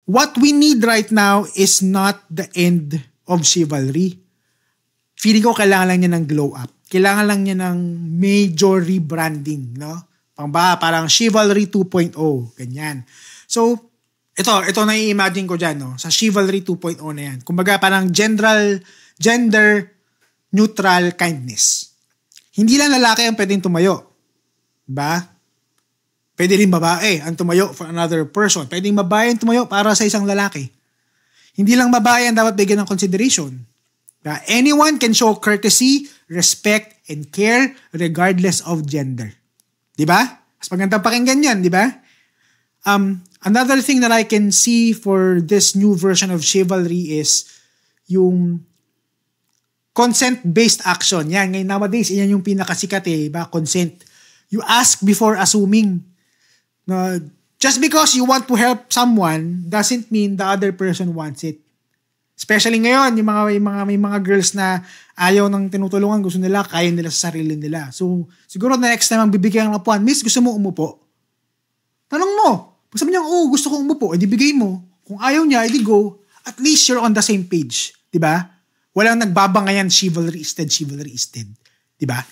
what we need right now is not the end of chivalry. Feeling ko kailangan lang niya ng glow up. Kailangan lang niya ng major rebranding, no? Parang Chivalry 2.0, ganyan. So, ito na i-imagine ko dyan, no? Sa Chivalry 2.0 na yan. Kumbaga parang gender neutral kindness. Hindi lang lalaki ang pwedeng tumayo. Diba? Pwede rin babae ang tumayo for another person. Pwedeng babae ang tumayo para sa isang lalaki. Hindi lang babae ang dapat bigyan ng consideration. Diba? Anyone can show courtesy, respect, and care regardless of gender. Diba? Mas magandang pakinggan yan, diba? Another thing that I can see for this new version of chivalry is yung consent-based action. Yan, ngayon nowadays, yan yung pinakasikat ba? Consent. You ask before assuming. Just because you want to help someone doesn't mean the other person wants it. Especially ngayon, may mga girls na ayaw ng tinutulungan, gusto nila, kaya nila sa sarili nila. So, siguro na next time ang bibigyan ng upuan, miss, gusto mo umupo? Tanong mo. Pag sabi niya, gusto ko umupo, edi bigay mo. Kung ayaw niya, edi go. At least you're on the same page. Diba? Walang nagbabangayan, chivalry is dead. Diba?